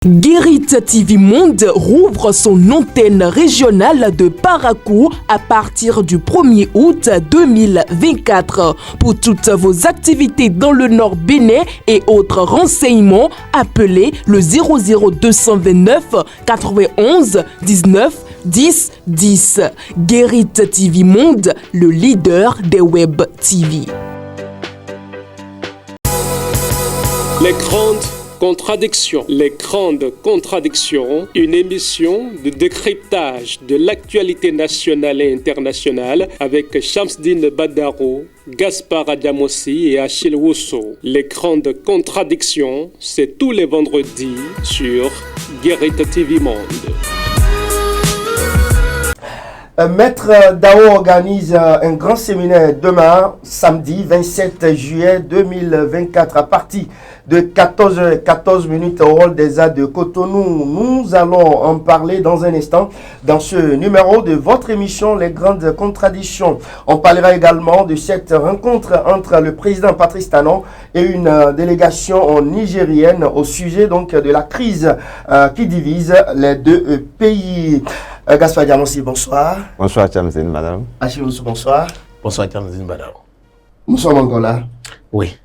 Guérit TV Monde rouvre son antenne régionale de Parakou à partir du 1er août 2024. Pour toutes vos activités dans le Nord Bénin et autres renseignements, appelez le 00229 91 19 10 10. Guérit TV Monde, le leader des web TV. Les grandes contradictions, une émission de décryptage de l'actualité nationale et internationale avec Shamsdine Badaro, Gaspard Adjamossi et Achille Wosso. Les grandes contradictions, c'est tous les vendredis sur Guérit TV Monde. Maître Dao organise un grand séminaire demain, samedi 27 juillet 2024, à partir de 14h14 au hall des Arts de Cotonou. Nous allons en parler dans un instant dans ce numéro de votre émission Les Grandes Contradictions. On parlera également de cette rencontre entre le président Patrice Talon et une délégation nigérienne au sujet donc de la crise qui divise les deux pays. Gaspard Adjamossi, bonsoir. Bonsoir, Chamzine, madame. Achille Wosso, bonsoir. Bonsoir, Chamzine, madame. Nous sommes encore là. Oui,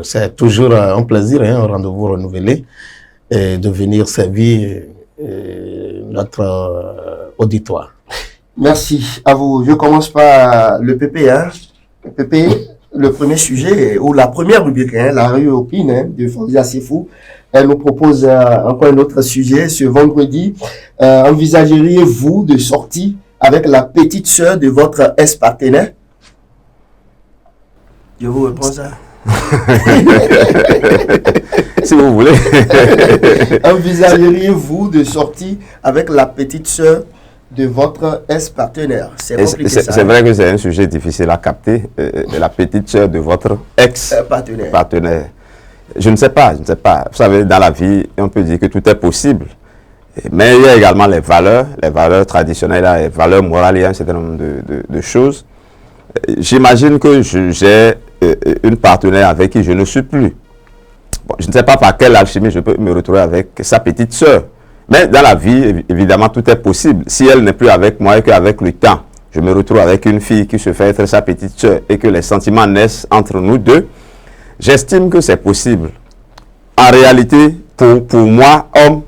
c'est toujours un plaisir, un rendez-vous renouvelé, de venir servir notre auditoire. Merci à vous. Je commence par le PP. Le PP, le premier sujet, ou la première rubrique, la rue Opine de Fawzia Sefou. Elle nous propose encore un autre sujet ce vendredi. Envisageriez-vous de sortir avec la petite sœur de votre ex-partenaire? Je vous réponds ça. Si vous voulez. Envisageriez-vous de sortir avec la petite sœur de votre ex-partenaire? C'est compliqué ça. C'est vrai que c'est un sujet difficile à capter. La petite sœur de votre ex-partenaire. Je ne sais pas. Vous savez, dans la vie, on peut dire que tout est possible. Mais il y a également les valeurs traditionnelles, les valeurs morales, il y a un certain nombre de choses. J'imagine que j'ai une partenaire avec qui je ne suis plus. Bon, je ne sais pas par quelle alchimie je peux me retrouver avec sa petite sœur. Mais dans la vie, évidemment, tout est possible. Si elle n'est plus avec moi et qu'avec le temps, je me retrouve avec une fille qui se fait être sa petite sœur et que les sentiments naissent entre nous deux, j'estime que c'est possible. En réalité, pour moi, homme,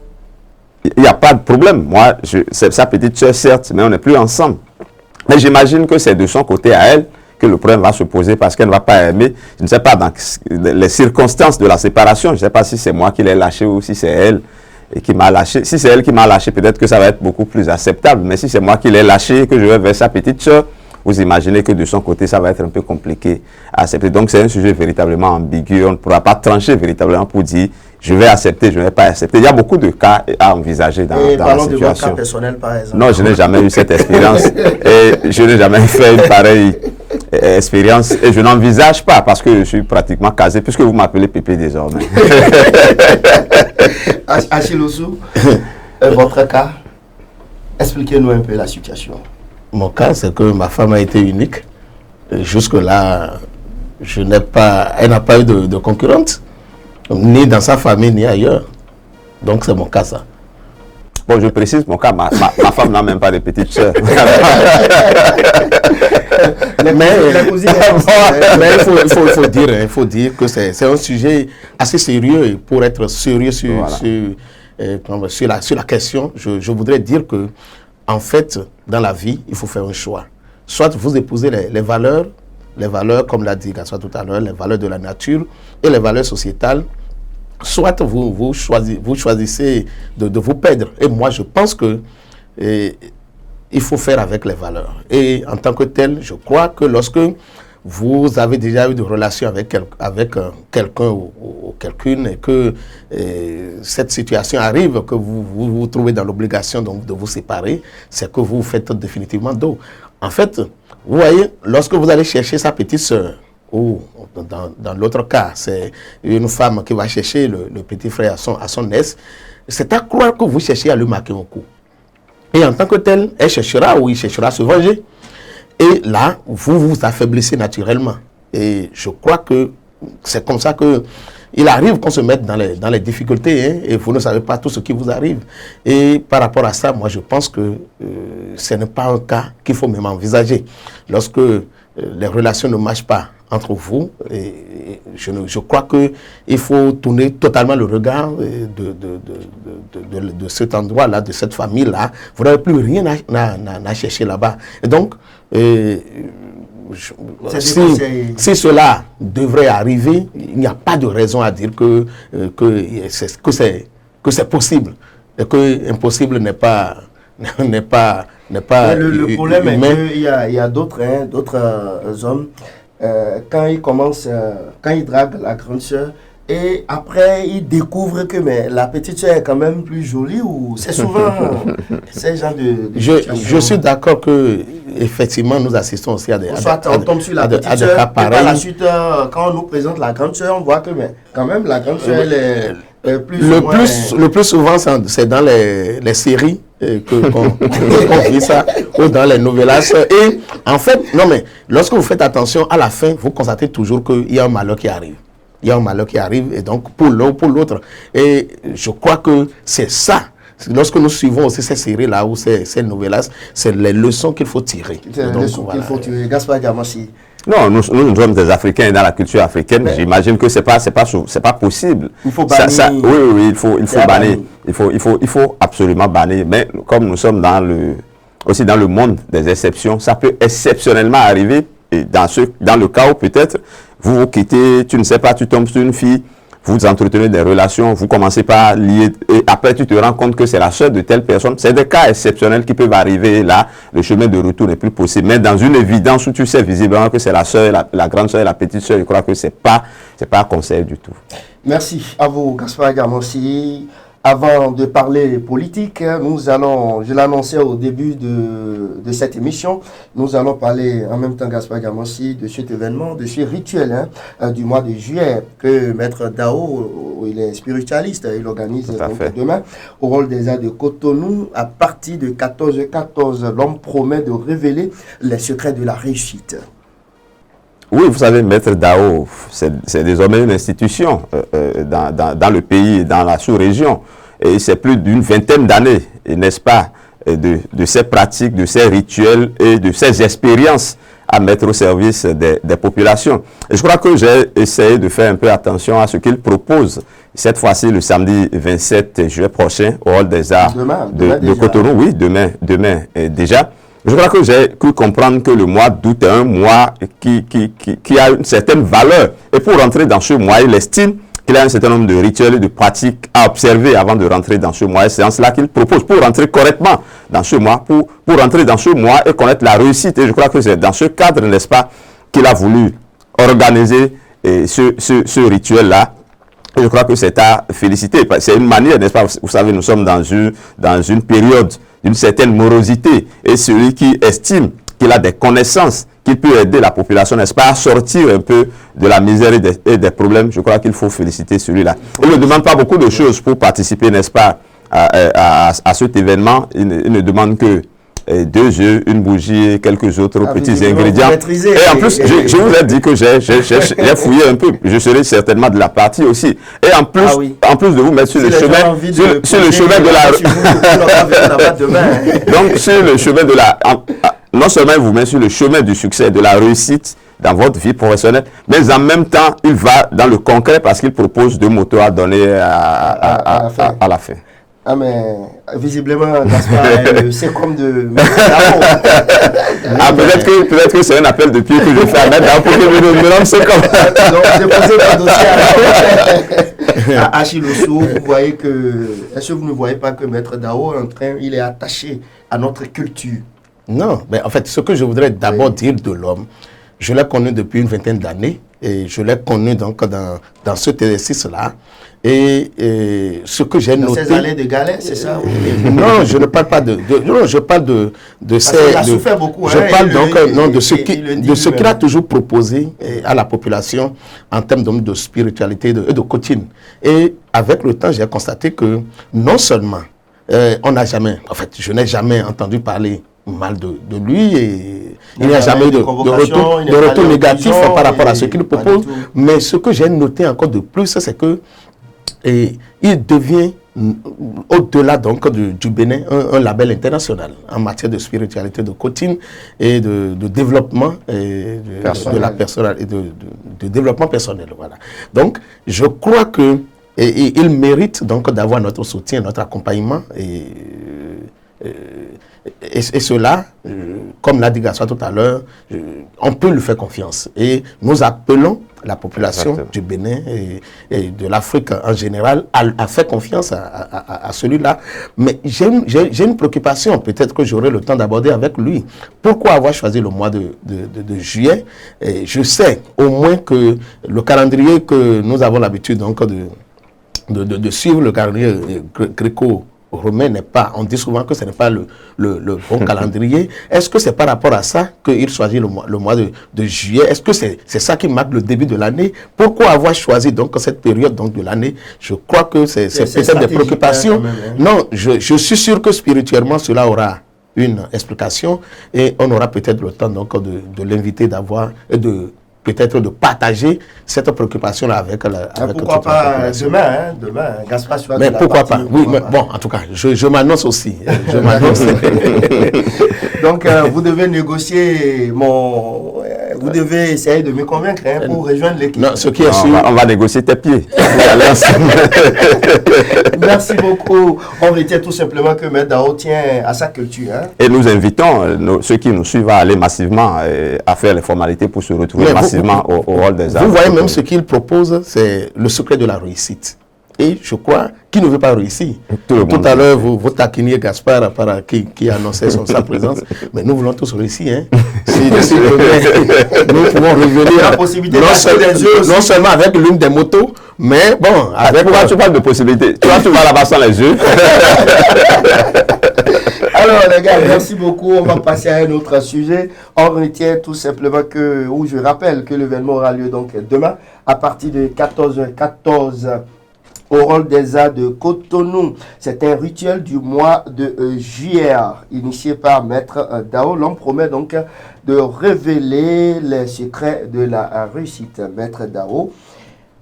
il n'y a pas de problème. Moi, c'est sa petite sœur, certes, mais on n'est plus ensemble. Mais j'imagine que c'est de son côté à elle que le problème va se poser parce qu'elle ne va pas aimer. Je ne sais pas dans les circonstances de la séparation. Je ne sais pas si c'est moi qui l'ai lâché ou si c'est elle qui m'a lâché. Si c'est elle qui m'a lâché, peut-être que ça va être beaucoup plus acceptable. Mais si c'est moi qui l'ai lâché et que je vais vers sa petite sœur, vous imaginez que de son côté, ça va être un peu compliqué à accepter. Donc, c'est un sujet véritablement ambigu. On ne pourra pas trancher véritablement pour dire je vais accepter, je ne vais pas accepter. Il y a beaucoup de cas à envisager dans la situation. Parlons de votre cas personnel, par exemple. Non, je n'ai jamais eu cette expérience. Et je n'ai jamais fait une pareille expérience. Et je n'envisage pas parce que je suis pratiquement casé, puisque vous m'appelez Pépé désormais. Achille Wosso, votre cas, expliquez-nous un peu la situation. Mon cas, c'est que ma femme a été unique. Jusque-là, elle n'a pas eu de concurrente, ni dans sa famille, ni ailleurs. Donc, c'est mon cas, ça. Bon, je précise mon cas, ma femme n'a même pas de petite sœur. Mais il faut dire que c'est un sujet assez sérieux. Pour être sérieux sur la question, je voudrais dire que en fait, dans la vie, il faut faire un choix. Soit vous épousez les valeurs, comme l'a dit Gaspard tout à l'heure, les valeurs de la nature et les valeurs sociétales, soit vous choisissez de vous perdre. Et moi, je pense que il faut faire avec les valeurs. Et en tant que tel, je crois que lorsque vous avez déjà eu des relations avec quelqu'un ou quelqu'une et que cette situation arrive, que vous vous trouvez dans l'obligation de vous séparer, c'est que vous faites définitivement dos. En fait, vous voyez, lorsque vous allez chercher sa petite sœur, ou dans l'autre cas, c'est une femme qui va chercher le petit frère à son ex, c'est à croire que vous cherchez à lui marquer un coup. Et en tant que tel, il cherchera à se venger. Et là, vous vous affaiblissez naturellement. Et je crois que c'est comme ça que il arrive qu'on se mette dans les difficultés, hein, et vous ne savez pas tout ce qui vous arrive. Et par rapport à ça, moi je pense que ce n'est pas un cas qu'il faut même envisager. Lorsque les relations ne marchent pas entre vous, et je crois qu'il faut tourner totalement le regard de cet endroit-là, de cette famille-là. Vous n'avez plus rien à chercher là-bas. Et donc, si cela devrait arriver, il n'y a pas de raison à dire que c'est possible. Et que impossible n'est pas le problème est qu'il y a d'autres hommes, quand ils commencent, quand ils draguent la grande sœur, et après ils découvrent que la petite sœur est quand même plus jolie, ou c'est souvent ces gens de je suis d'accord que effectivement nous assistons aussi à des on tombe sur la petite sœur, et par la suite quand on nous présente la grande sœur, on voit que quand même la grande sœur elle est le plus souvent c'est dans les séries qu'on vit ça, ou dans les novellas. Et en fait, non mais lorsque vous faites attention, à la fin, vous constatez toujours qu'il y a un malheur qui arrive. Il y a un malheur qui arrive, et donc pour l'un ou pour l'autre. Et je crois que c'est ça. Lorsque nous suivons aussi ces séries-là ou ces novellas, c'est les leçons qu'il faut tirer. C'est les leçons qu'il faut tirer. Gaspard Diamansi. Non, nous sommes des Africains, dans la culture africaine. J'imagine que c'est pas possible. Il faut bannir. Oui, il faut bannir. Il faut absolument bannir. Mais comme nous sommes aussi dans le monde des exceptions, ça peut exceptionnellement arriver. Et dans le cas où peut-être vous quittez, tu ne sais pas, tu tombes sur une fille, vous entretenez des relations, vous commencez par lier, et après tu te rends compte que c'est la sœur de telle personne. C'est des cas exceptionnels qui peuvent arriver là, le chemin de retour n'est plus possible. Mais dans une évidence où tu sais visiblement que c'est la sœur, la grande sœur et la petite sœur, je crois que c'est pas un conseil du tout. Merci à vous, Gaspard Diamansi. Avant de parler politique, je l'annonçais au début de cette émission, nous allons parler en même temps, Gaspard Diamansi, de cet événement, de ce rituel du mois de juillet que Maître Dao, il est spiritualiste, il organise donc demain au Hall des Arts de Cotonou à partir de 14h14. L'homme promet de révéler les secrets de la réussite. Oui, vous savez, Maître Dao, c'est désormais une institution dans le pays, dans la sous-région. Et c'est plus d'une vingtaine d'années, n'est-ce pas, de ces pratiques, de ces rituels et de ces expériences à mettre au service des populations. Et je crois que j'ai essayé de faire un peu attention à ce qu'il propose cette fois-ci le samedi 27 juillet prochain au Hall des Arts de Cotonou. Oui, demain déjà. Je crois que j'ai cru comprendre que le mois d'août est un mois qui a une certaine valeur. Et pour rentrer dans ce mois, il estime qu'il a un certain nombre de rituels et de pratiques à observer avant de rentrer dans ce mois. Et c'est en cela qu'il propose pour rentrer correctement dans ce mois, pour rentrer dans ce mois et connaître la réussite. Et je crois que c'est dans ce cadre, n'est-ce pas, qu'il a voulu organiser ce rituel-là. Et je crois que c'est à féliciter. C'est une manière, n'est-ce pas, vous savez, nous sommes dans une période d'une certaine morosité, et celui qui estime qu'il a des connaissances, qu'il peut aider la population, n'est-ce pas, à sortir un peu de la misère et des problèmes, je crois qu'il faut féliciter celui-là. Il ne demande pas beaucoup de choses pour participer, n'est-ce pas, à cet événement. Il ne demande que 2 œufs, une bougie et quelques autres petits ingrédients. Et en plus, je vous ai dit que j'ai fouillé un peu. Je serai certainement de la partie aussi. Et en plus de vous mettre sur le chemin, sur le chemin de la... Donc, sur le chemin de la... Non seulement il vous met sur le chemin du succès, de la réussite dans votre vie professionnelle, mais en même temps, il va dans le concret parce qu'il propose 2 motos à donner à la fin. Ah mais visiblement, Gaspard, c'est comme de... Ah, peut-être que c'est un appel de pied que je fais à mettre pour que me nomme ce comme... Donc, j'ai posé le dossier à Achille Osso. Vous voyez que... Est-ce que vous ne voyez pas que Maître Dao, il est attaché à notre culture? Non, mais en fait, ce que je voudrais d'abord dire de l'homme, je l'ai connu depuis une vingtaine d'années, et je l'ai connu donc dans cet exercice-là. Et ce que j'ai noté... Ces allées de galets, c'est ça? Non, je ne parle pas non, je parle de ces... Il a souffert beaucoup. Je parle donc de ce qu'il a toujours proposé à la population en termes de spiritualité et de coaching. Et avec le temps, j'ai constaté que non seulement on n'a jamais... En fait, je n'ai jamais entendu parler mal de lui, Il n'y a jamais eu de retour négatif par rapport à ce qu'il propose. Mais ce que j'ai noté encore de plus, c'est que il devient, au-delà donc du Bénin, un label international en matière de spiritualité, de coaching et de développement de la personne et de développement personnel. Voilà. Donc, je crois que il mérite donc d'avoir notre soutien, notre accompagnement et cela, comme l'a dit Gaspard tout à l'heure, on peut lui faire confiance. Et nous appelons la population du Bénin et de l'Afrique en général à faire confiance à celui-là. Mais j'ai une préoccupation, peut-être que j'aurai le temps d'aborder avec lui. Pourquoi avoir choisi le mois de juillet? Et je sais au moins que le calendrier que nous avons l'habitude donc de suivre, le calendrier gréco-romain n'est pas, on dit souvent que ce n'est pas le bon calendrier. Est-ce que c'est par rapport à ça qu'il choisit le mois de juillet? Est-ce que c'est ça qui marque le début de l'année? Pourquoi avoir choisi donc cette période donc de l'année? Je crois que c'est peut-être des préoccupations. Non, je suis sûr que spirituellement cela aura une explication et on aura peut-être le temps donc de l'inviter, peut-être de partager cette préoccupation-là avec pourquoi pas demain, Gaspard sera mais pourquoi pas? Oui, mais bon, en tout cas, je m'annonce aussi. Je m'annonce. Donc, vous devez négocier vous devez essayer de me convaincre pour rejoindre l'équipe. Non, ce qui est sûr, on va négocier tes pieds. Merci beaucoup. On retient tout simplement que Maître Dao tient à sa culture. Et nous invitons ceux qui nous suivent à aller massivement à faire les formalités pour se retrouver massivement au rôle des arts. Vous voyez même ce qu'il propose, c'est le secret de la réussite. Et je crois qu'il ne veut pas réussir. Tout à l'heure, vous taquiniez Gaspard qui annonçait sa présence. Mais nous voulons tous réussir. Hein. Nous pouvons revenir la possibilité non seulement avec l'une des motos, mais bon, avec pourquoi tu parles de possibilité? Tu vas là-bas sans les yeux. Alors les gars, merci beaucoup. On va passer à un autre sujet. On retient tout simplement je rappelle que l'événement aura lieu donc demain à partir de 14h14 au rôle des arts de Cotonou. C'est un rituel du mois de juillet initié par Maître Dao. L'on promet donc de révéler les secrets de la réussite. Maître Dao,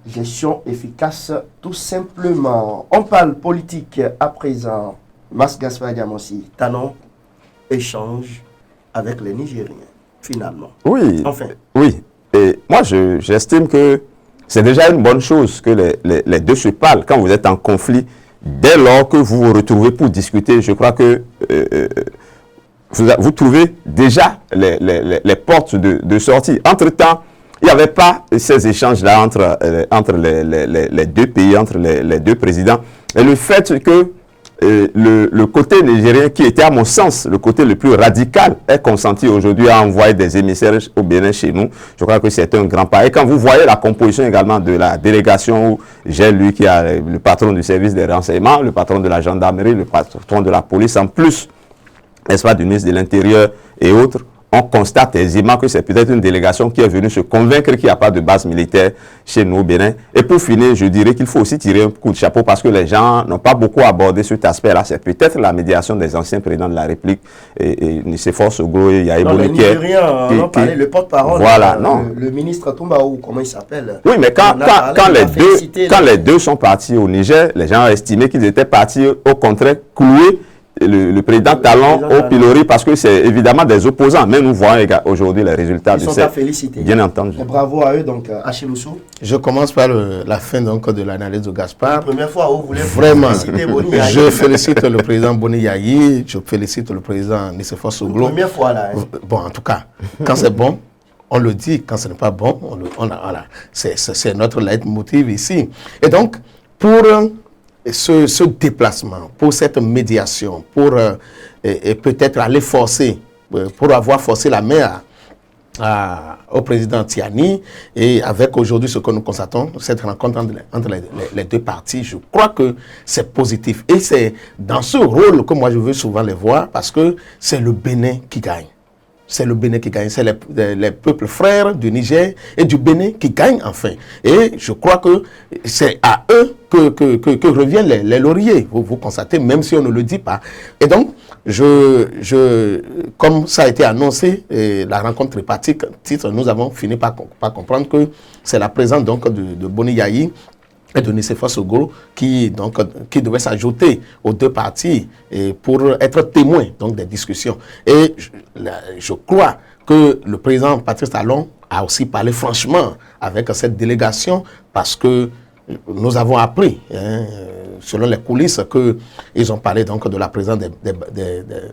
gestion efficace tout simplement. On parle politique à présent. Mas Gaspard Diamossi, Tanon échange avec les Nigériens, finalement. Oui, enfin. Oui. Et moi, j'estime que c'est déjà une bonne chose que les deux se parlent quand vous êtes en conflit. Dès lors que vous vous retrouvez pour discuter, je crois que vous trouvez déjà les portes de sortie. Entre-temps, il n'y avait pas ces échanges-là entre les deux pays, entre les deux présidents. Et le fait que le côté nigérien, qui était à mon sens le côté le plus radical, est consenti aujourd'hui à envoyer des émissaires au Bénin chez nous. Je crois que c'est un grand pas. Et quand vous voyez la composition également de la délégation, où j'ai lu qu'il y a le patron du service des renseignements, le patron de la gendarmerie, le patron de la police, en plus, n'est-ce pas, du ministre de l'Intérieur et autres, on constate aisément que c'est peut-être une délégation qui est venue se convaincre qu'il n'y a pas de base militaire chez nous au Bénin. Et pour finir, je dirais qu'il faut aussi tirer un coup de chapeau parce que les gens n'ont pas beaucoup abordé cet aspect-là. C'est peut-être la médiation des anciens présidents de la République et Nicéphore Soglo et Yahi Boniké. Le porte-parole, voilà, le ministre Tombaou, comment il s'appelle? Oui, mais quand les deux sont partis au Niger, les gens ont estimé qu'ils étaient partis au contraire clouer le président Talon au pilori parce que c'est évidemment des opposants. Mais nous voyons aujourd'hui les résultats de cette félicité. Bien entendu. Et bravo à eux, donc, Achille Oussou. Je commence par la fin donc, de l'analyse de Gaspard. La première fois où vous voulez vraiment féliciter Boni Yahi. Je félicite le président Boni Yahi, je félicite le président Nicéphore Soglo. La première fois là. Bon, en tout cas, quand c'est bon, on le dit. Quand ce n'est pas bon, voilà. C'est notre leitmotiv ici. Et donc, pour ce déplacement, pour cette médiation, pour et peut-être aller forcer, pour avoir forcé la main au président Tiani, et avec aujourd'hui ce que nous constatons, cette rencontre entre les deux parties, je crois que c'est positif. Et c'est dans ce rôle que moi je veux souvent les voir, parce que c'est le Bénin qui gagne. c'est le Bénin qui gagne, c'est les peuples frères du Niger et du Bénin qui gagnent enfin. Et je crois que c'est à eux que reviennent les lauriers, vous constatez, même si on ne le dit pas. Et donc, comme ça a été annoncé, la rencontre tripartite, nous avons fini par comprendre que c'est la présence donc de Boni Yayi et de Nicéphore Sogoro qui devait s'ajouter aux deux parties pour être témoin donc, des discussions. Et je crois que le président Patrice Talon a aussi parlé franchement avec cette délégation parce que nous avons appris, selon les coulisses, qu'ils ont parlé donc de la présence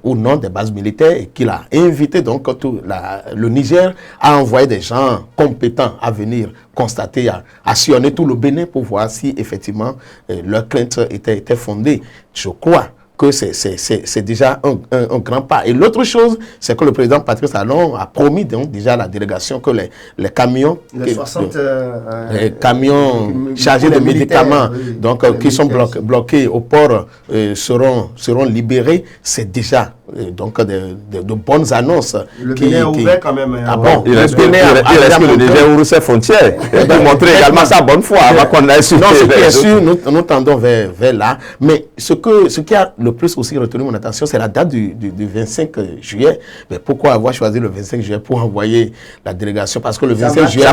ou non des bases militaires et qu'il a invité donc le Niger à envoyer des gens compétents à venir constater, à sillonner tout le Bénin pour voir si effectivement leur crainte était fondée. Je crois que c'est déjà un grand pas. Et l'autre chose, c'est que le président Patrice Talon a promis donc déjà à la délégation que les camions, les camions chargés de médicaments qui sont bloqués au port seront libérés. C'est déjà donc de bonnes annonces. Le Bénin est ouvert quand même. Ah bon, il reste que le Niger ouvre ses frontières pour montrer également sa bonne foi avant qu'on aille sur. Non, ce qui est sûr, nous tendons vers là. Mais ce qui a le plus aussi retenu mon attention, c'est la date du 25 juillet. Mais pourquoi avoir choisi le 25 juillet pour envoyer la délégation? Parce que le 25 juillet,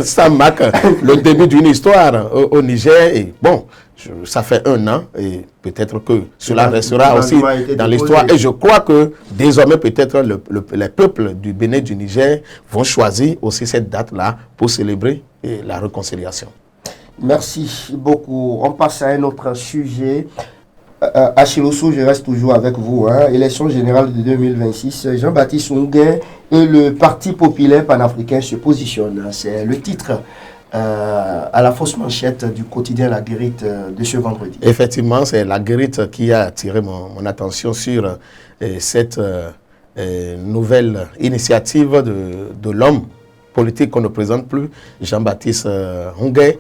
ça marque le début d'une histoire au Niger. Et bon, ça fait 1 an et peut-être que cela restera aussi dans l'histoire. Et je crois que désormais, peut-être les peuples du Bénin, du Niger vont choisir aussi cette date-là pour célébrer la réconciliation. Merci beaucoup. On passe à un autre sujet. Achille Osso, je reste toujours avec vous. Élection générale de 2026. Jean-Baptiste Unguin et le Parti populaire panafricain se positionnent. C'est le titre à la fausse manchette du quotidien La Guérite de ce vendredi. Effectivement, c'est La Guérite qui a attiré mon attention sur cette nouvelle initiative de l'homme politique qu'on ne présente plus, Jean-Baptiste Unguin,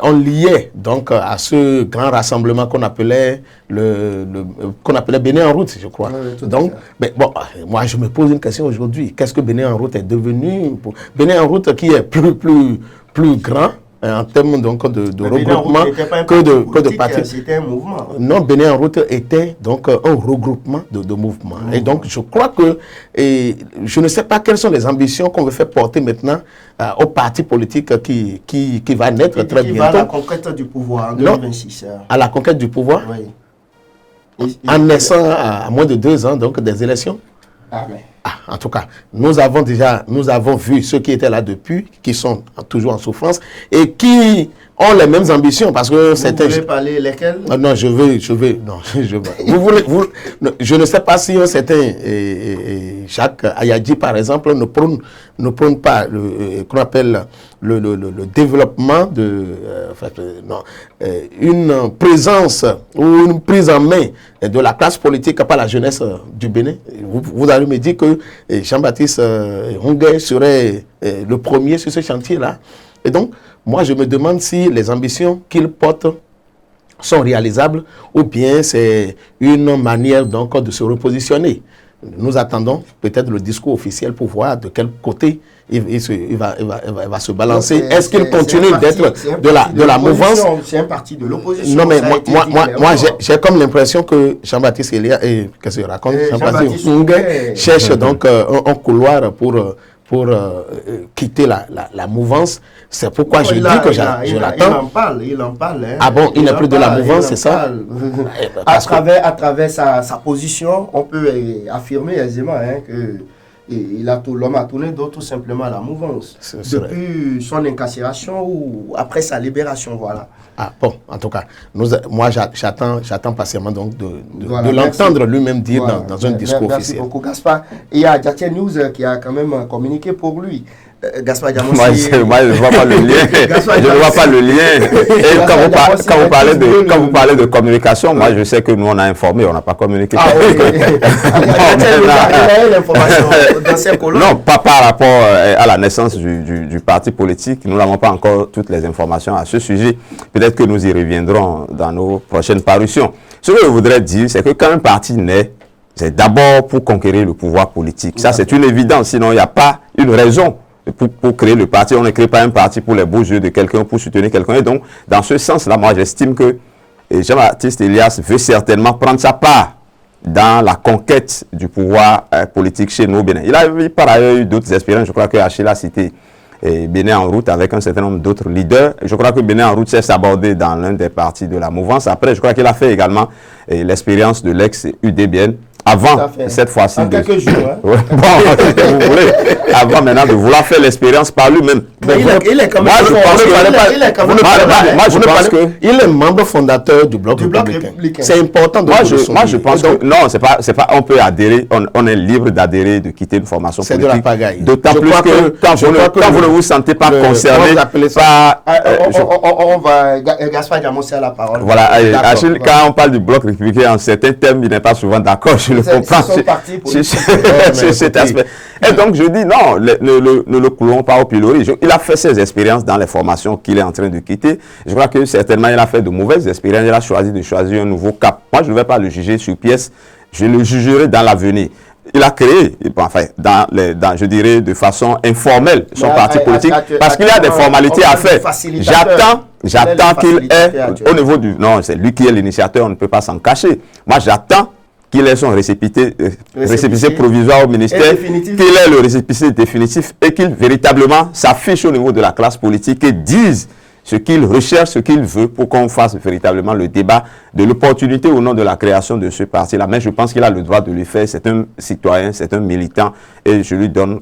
on liait donc à ce grand rassemblement qu'on appelait Bénin en route, je crois. Oui, donc, mais bon, moi je me pose une question aujourd'hui. Qu'est-ce que Bénin en route est devenu? Bénin en route qui est plus grand en termes donc de regroupement que de partis. C'était un mouvement. Non, Bénin en route était donc un regroupement de mouvements. Et donc je crois que je ne sais pas quelles sont les ambitions qu'on veut faire porter maintenant au parti politique qui va naître très bientôt. À la conquête du pouvoir en 2026. À la conquête du pouvoir? Oui. En naissant à moins de 2 ans donc des élections? En tout cas, nous avons vu ceux qui étaient là depuis, qui sont toujours en souffrance et qui ont les mêmes ambitions parce que c'était. Vous voulez parler lesquels? Non, je ne sais pas si un certain Jacques Ayadji, par exemple, ne prône pas qu'on appelle le développement une présence ou une prise en main de la classe politique par la jeunesse du Bénin. Vous allez me dire que Jean-Baptiste Unguin serait le premier sur ce chantier-là. Et donc, moi, je me demande si les ambitions qu'il porte sont réalisables ou bien c'est une manière donc de se repositionner. Nous attendons peut-être le discours officiel pour voir de quel côté il va se balancer. Est-ce qu'il continue d'être de la mouvance? C'est un parti de l'opposition. Non, mais moi j'ai comme l'impression que Jean-Baptiste Elia, qu'est-ce qu'il raconte? Jean-Baptiste Unguin cherche donc un couloir pour quitter la mouvance. C'est pourquoi je dis que je l'attends. Il en parle. Ah bon, il n'est plus de la mouvance, c'est ça? À travers sa position, on peut affirmer aisément que l'homme a tourné tout simplement à la mouvance. Depuis son incarcération ou après sa libération, voilà. Ah bon, en tout cas, moi j'attends patiemment donc de l'entendre lui-même dire dans un discours officiel. Merci beaucoup, Gaspard. Il y a Jatien News qui a quand même communiqué pour lui. Gaspard Diamossi. Moi, je ne vois pas le lien. Je ne vois pas le lien. Et quand vous parlez de communication, moi, je sais que nous, on a informé, on n'a pas communiqué. Ah oui. Il a eu l'information dans ces colonnes. Non, pas par rapport à la naissance du parti politique. Nous n'avons pas encore toutes les informations à ce sujet. Peut-être que nous y reviendrons dans nos prochaines parutions. Ce que je voudrais dire, c'est que quand un parti naît, c'est d'abord pour conquérir le pouvoir politique. Ça, c'est une évidence. Sinon, il n'y a pas une raison pour créer le parti. On ne crée pas un parti pour les beaux yeux de quelqu'un, pour soutenir quelqu'un. Et donc, dans ce sens-là, moi, j'estime que Jean-Baptiste Elias veut certainement prendre sa part dans la conquête du pouvoir politique chez nous au Bénin. Il a par ailleurs eu d'autres expériences. Je crois que Achille a cité Bénin en route avec un certain nombre d'autres leaders. Je crois que Bénin en route s'est sabordé dans l'un des partis de la mouvance. Après, je crois qu'il a fait également l'expérience de l'ex-UDBN. Avant, cette fois-ci. En quelques jours. Hein. Ouais, bon, vous voulez. Avant maintenant de vouloir faire l'expérience par lui-même. Il est quand même. Moi, je pense que. Il est membre fondateur du Bloc républicain. C'est important de le souligner. Moi, je pense que. Non, c'est pas. On peut adhérer. On est libre d'adhérer, de quitter une formation politique. C'est de la pagaille. D'autant plus que quand vous ne vous sentez pas concerné par. On va. Gaspard Diamossi a la parole. Voilà. Achille, quand on parle du Bloc républicain, en certains termes, il n'est pas souvent d'accord. Je le comprends sur cet aspect. Et donc, je dis non, ne le coulons pas au pilori. Il a fait ses expériences dans les formations qu'il est en train de quitter. Je crois que certainement, il a fait de mauvaises expériences. Il a choisi de choisir un nouveau cap. Moi, je ne vais pas le juger sur pièce. Je le jugerai dans l'avenir. Il a créé, enfin, je dirais de façon informelle, son parti politique, parce qu'il y a des formalités à faire. J'attends qu'il ait, au niveau du... Non, c'est lui qui est l'initiateur, on ne peut pas s'en cacher. Moi, j'attends qu'il ait son récépissé provisoire au ministère, qu'il ait le récépissé définitif et qu'il véritablement s'affiche au niveau de la classe politique et dise ce qu'il recherche, ce qu'il veut pour qu'on fasse véritablement le débat de l'opportunité ou non de la création de ce parti-là. Mais je pense qu'il a le droit de le faire. C'est un citoyen, c'est un militant et je lui donne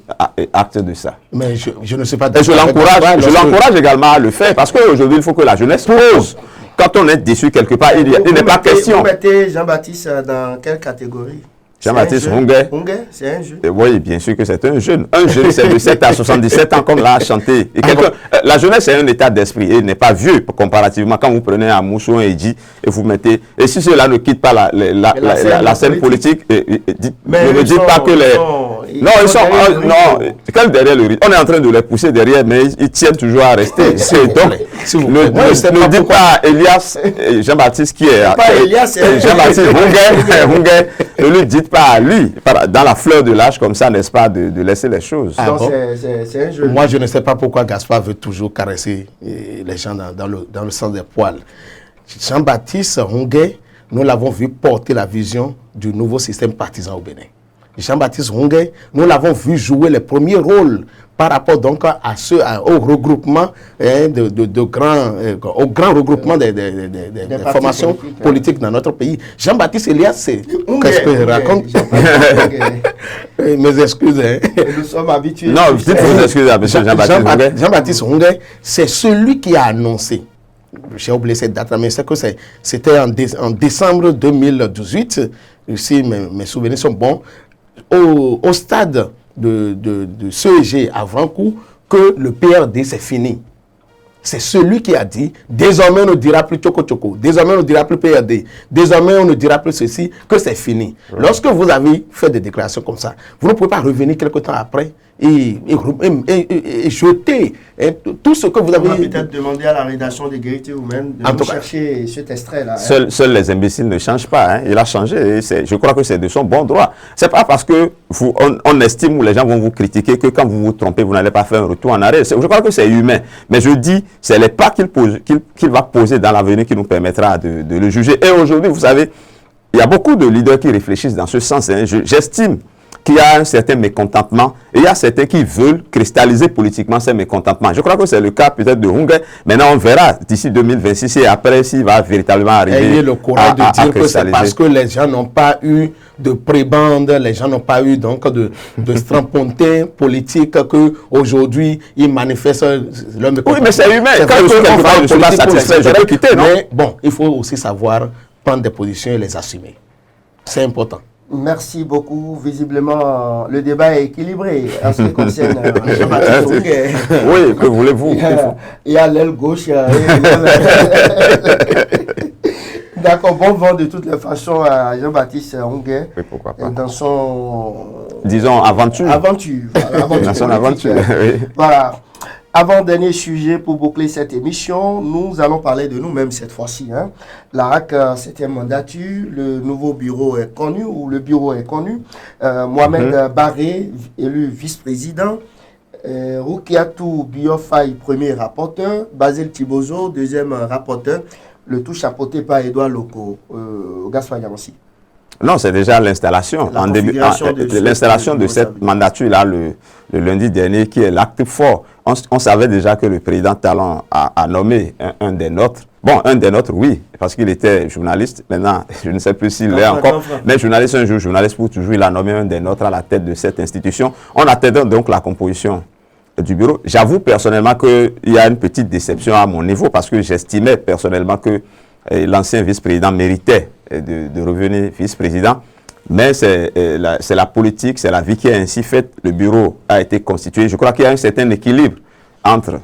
acte de ça. Mais je ne sais pas... Et je l'encourage également à le faire parce qu'aujourd'hui, il faut que la jeunesse pose. Quand on est déçu quelque part, il n'est pas question. Vous mettez Jean-Baptiste dans quelle catégorie? Jean-Baptiste Hungué. C'est un jeune. Oui, bien sûr que c'est un jeune. Un jeune, c'est de 7 à 77 ans, comme l'a chanté. Et la jeunesse, c'est un état d'esprit. Et il n'est pas vieux comparativement. Quand vous prenez un Moussou et Edji et vous mettez... Et si cela ne quitte pas la scène politique, ne me dites pas que les... Non, ils sont... Non, quel derrière le rythme? On est en train de les pousser derrière, mais ils tiennent toujours à rester. Donc, ne dites pas Elias, Jean-Baptiste qui est... Jean-Baptiste Hungué, ne lui dites pas à lui, dans la fleur de l'âge comme ça, n'est-ce pas, de laisser les choses. Ah bon? C'est un jeu. Moi, je ne sais pas pourquoi Gaspard veut toujours caresser les gens dans le sens des poils. Jean-Baptiste Hungué, nous l'avons vu porter la vision du nouveau système partisan au Bénin. Jean-Baptiste Hungué, nous l'avons vu jouer les premiers rôles par rapport donc au regroupement au grand regroupement des formations politiques dans notre pays. Jean-Baptiste Elias, c'est... Qu'est-ce que je raconte? Mes excuses. Nous sommes habitués. Non, dites vos excuses à M. Jean-Baptiste Hungué. Jean-Baptiste Hungué, c'est celui qui a annoncé, j'ai oublié cette date, mais c'est que c'était en décembre 2018, si mes souvenirs sont bons, au stade de CEG à Vancourt, que le PRD c'est fini. C'est celui qui a dit, désormais on ne dira plus Tchoko Tchoko, désormais on ne dira plus PRD, désormais on ne dira plus ceci, que c'est fini. Lorsque vous avez fait des déclarations comme ça, vous ne pouvez pas revenir quelque temps après et jeter tout ce que vous avez... On va peut-être demander à la rédaction des Guérités ou même de chercher cet extrait-là. Seuls les imbéciles ne changent pas. Il a changé. Je crois que c'est de son bon droit. Ce n'est pas parce que on estime ou les gens vont vous critiquer que quand vous vous trompez, vous n'allez pas faire un retour en arrière. Je crois que c'est humain. Mais je dis, c'est les pas qu'il va poser dans l'avenir qui nous permettra de le juger. Et aujourd'hui, vous savez, il y a beaucoup de leaders qui réfléchissent dans ce sens. J'estime qu'il y a un certain mécontentement et il y a certains qui veulent cristalliser politiquement ces mécontentements. Je crois que c'est le cas peut-être de Hungué. Maintenant, on verra d'ici 2026 et après s'il va véritablement arriver ayez le courage de dire que c'est parce que les gens n'ont pas eu de prébande, les gens n'ont pas eu donc de strapontin politique qu'aujourd'hui ils manifestent leur mécontentement. Oui, mais c'est humain. Quand je suis quelque part, je ne suis pas satisfait, je peux quitter, non? Mais bon, il faut aussi savoir prendre des positions et les assumer. C'est important. Merci beaucoup. Visiblement, le débat est équilibré en ce qui concerne Jean-Baptiste Ongué. Oui, que voulez-vous? Il y a l'aile gauche. D'accord, bon vent de toutes les façons à Jean-Baptiste Ongué. Oui, pourquoi pas. Dans son... Disons, aventure. Aventure. Voilà, dans son aventure, oui. Voilà. Avant-dernier sujet pour boucler cette émission, nous allons parler de nous-mêmes cette fois-ci. Hein. La RAC, 7e mandature, le nouveau bureau est connu, ou le bureau est connu. Mohamed Barré, élu vice-président. Roukiatou Biofay, premier rapporteur. Basile Tibozo, deuxième rapporteur. Le tout chapeauté par Edouard Loko. Gaspard Diamansi. Non, c'est déjà l'installation. L'installation de cette mandature-là, le lundi dernier, qui est l'acte fort. On savait déjà que le président Talon a nommé un des nôtres. Bon, un des nôtres, oui, parce qu'il était journaliste. Maintenant, je ne sais plus s'il est encore. Mais journaliste un jour, journaliste pour toujours, il a nommé un des nôtres à la tête de cette institution. On attendait donc la composition du bureau. J'avoue personnellement qu'il y a une petite déception à mon niveau, parce que j'estimais personnellement que l'ancien vice-président méritait de revenir vice-président. Mais c'est la politique, c'est la vie qui est ainsi faite. Le bureau a été constitué. Je crois qu'il y a un certain équilibre entre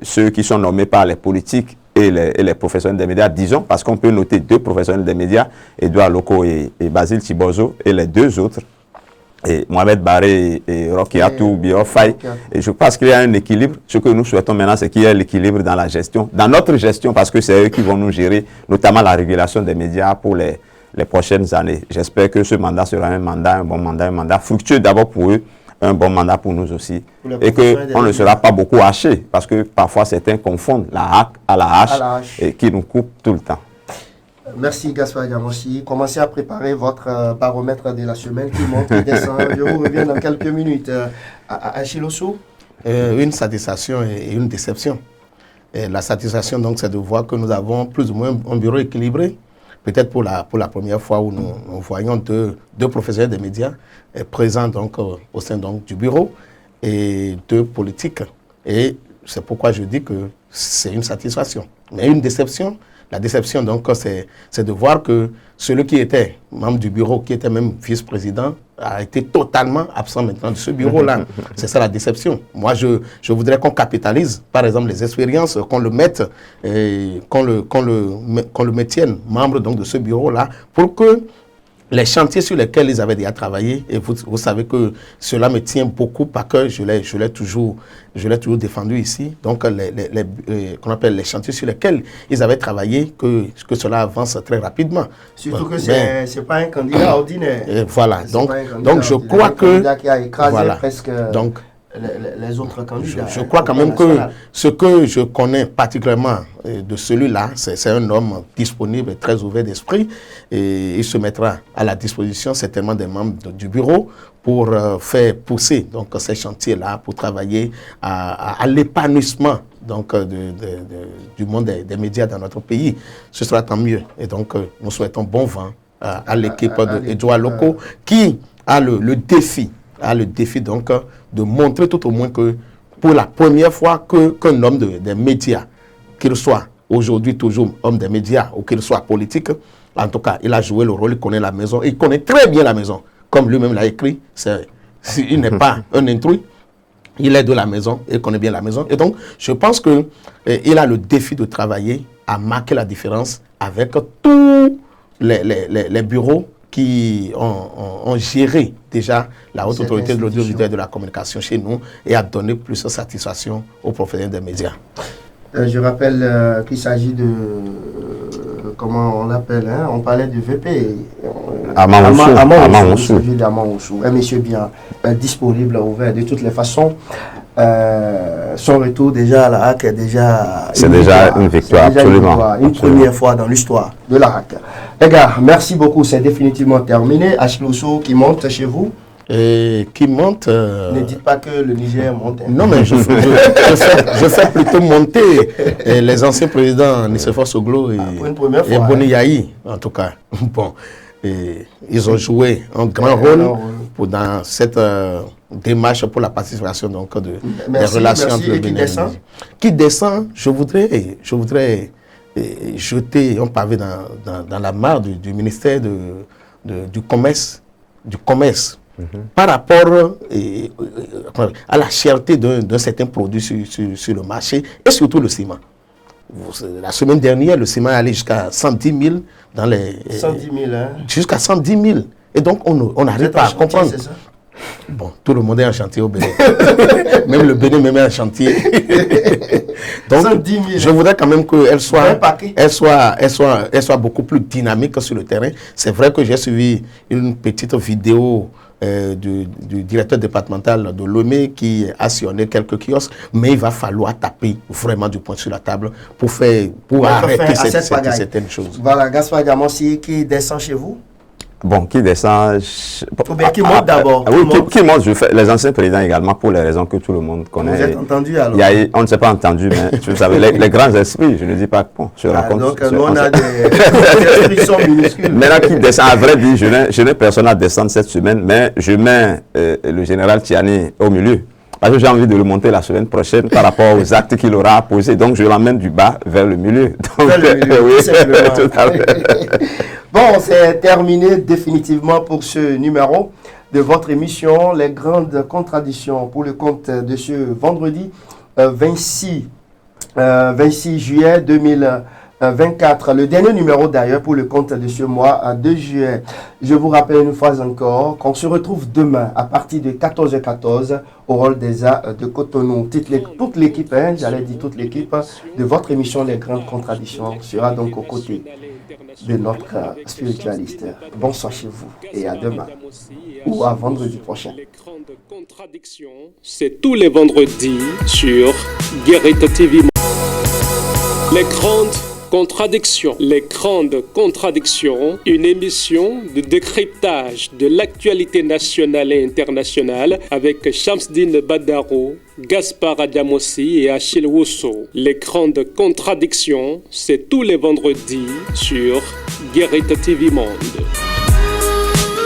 ceux qui sont nommés par les politiques et les professionnels des médias, disons, parce qu'on peut noter deux professionnels des médias, Edouard Loko et Basile Tibozo, et les deux autres, et Mohamed Barré et Roukiatou Biofay. Et je pense qu'il y a un équilibre. Ce que nous souhaitons maintenant, c'est qu'il y ait l'équilibre dans la gestion, dans notre gestion, parce que c'est eux qui vont nous gérer, notamment la régulation des médias pour les prochaines années. J'espère que ce mandat sera un mandat fructueux d'abord pour eux, un bon mandat pour nous aussi. Et qu'on ne sera pas beaucoup haché, parce que parfois certains confondent la hache à la hache et qui nous coupe tout le temps. Merci Gaspard Diamansi. Commencez à préparer votre baromètre de la semaine qui monte et descend. Je vous reviens dans quelques minutes. Achille Osso. Une satisfaction et une déception. Et la satisfaction, donc, c'est de voir que nous avons plus ou moins un bureau équilibré. Peut-être pour la première fois où nous voyons deux professionnels des médias présents donc, au sein donc, du bureau et deux politiques. Et c'est pourquoi je dis que c'est une satisfaction. Mais une déception, la déception, donc, c'est de voir que celui qui était membre du bureau, qui était même vice-président, a été totalement absent maintenant de ce bureau-là. C'est ça la déception. Moi, je voudrais qu'on capitalise, par exemple, les expériences, qu'on le mette, qu'on le maintienne membre donc, de ce bureau-là, pour que les chantiers sur lesquels ils avaient déjà travaillé, et vous savez que cela me tient beaucoup parce que je l'ai toujours défendu ici. Donc, qu'on appelle les chantiers sur lesquels ils avaient travaillé, que cela avance très rapidement. Surtout que ce n'est pas un candidat ordinaire. Voilà. Donc je crois que... Un candidat qui a écrasé presque... Donc, les autres candidats. Je crois quand même que ce que je connais particulièrement de celui-là, c'est un homme disponible, très ouvert d'esprit, et il se mettra à la disposition certainement des membres du bureau pour faire pousser donc, ces chantiers-là, pour travailler à l'épanouissement donc, du monde des médias dans notre pays. Ce sera tant mieux. Et donc, nous souhaitons bon vent à l'équipe d'Edouard Loko qui a le défi donc de montrer tout au moins que pour la première fois qu'un homme des médias, qu'il soit aujourd'hui toujours homme des médias ou qu'il soit politique, en tout cas, il a joué le rôle, il connaît la maison, il connaît très bien la maison, comme lui-même l'a écrit, il n'est pas un intrus, il est de la maison, il connaît bien la maison, et donc je pense qu'il a le défi de travailler à marquer la différence avec tous les bureaux qui ont géré déjà la haute autorité de l'audiovisuel et de la communication chez nous et a donné plus de satisfaction aux professionnels des médias. Je rappelle qu'il s'agit de... comment on l'appelle, hein? On parlait du VP. Amaoussou. Un monsieur bien disponible, ouvert de toutes les façons. Son retour déjà à la RAC est déjà... C'est déjà une victoire, absolument. Une première fois dans l'histoire de la RAC. Les gars, merci beaucoup, c'est définitivement terminé. Achille Osso qui monte chez vous. Et qui monte... Ne dites pas que le Niger monte. Non, mais je fais plutôt monter les anciens présidents Nicéphore Soglo et Boni Yahi, en tout cas. Bon, ils ont joué un grand rôle dans cette démarche pour la participation donc, des relations entre le Bénin et le Niger. Qui descend, je voudrais jeter un pavé dans la mare du ministère du commerce par rapport à la cherté d'un certain produit sur le marché et surtout le ciment. La semaine dernière, le ciment est allé jusqu'à 110 000 dans les... 110 000, hein? Jusqu'à 110 000. Et donc, on n'arrive pas à comprendre. C'est ça? Bon, tout le monde est en chantier au Bénin. Même le Bénin même est en chantier. Donc, 110 000, je voudrais quand même qu'elle soit beaucoup plus dynamique sur le terrain. C'est vrai que j'ai suivi une petite vidéo du directeur départemental de Lomé qui a sillonné quelques kiosques, mais il va falloir taper vraiment du poing sur la table pour arrêter certaines choses. Voilà, Gaspard Diamossi qui descend chez vous. Bon, qui descend... Ou bien qui monte d'abord. Oui, qui monte, je fais les anciens présidents également, pour les raisons que tout le monde connaît. Vous êtes entendu alors? On ne s'est pas entendu, mais vous savez, les grands esprits, je ne dis pas que bon, je raconte. Donc, nous, on a des esprits qui sont minuscules. Maintenant, qui descend, à vrai dire, je n'ai personne à descendre cette semaine, mais je mets le général Tiani au milieu. Parce que j'ai envie de le monter la semaine prochaine par rapport aux actes qu'il aura à poser. Donc, je l'emmène du bas vers le milieu. Donc, vers le milieu, oui, tout à fait. Bon, c'est terminé définitivement pour ce numéro de votre émission, Les Grandes Contradictions, pour le compte de ce vendredi 26 juillet 2024. Le dernier numéro d'ailleurs pour le compte de ce mois, 2 juillet. Je vous rappelle une fois encore qu'on se retrouve demain à partir de 14h14 au Hall des Arts de Cotonou. Toute l'équipe, j'allais dire toute l'équipe de votre émission Les Grandes Contradictions sera donc aux côtés de notre spiritualiste. Bonsoir chez vous et à demain ou à vendredi prochain. Les Grandes Contradictions, c'est tous les vendredis sur Guérite TV. Les Grandes Contradictions, une émission de décryptage de l'actualité nationale et internationale avec Shamsdine Badaro, Gaspard Diamossi et Achille Wusso. Les Grandes Contradictions, c'est tous les vendredis sur Guérite TV Monde.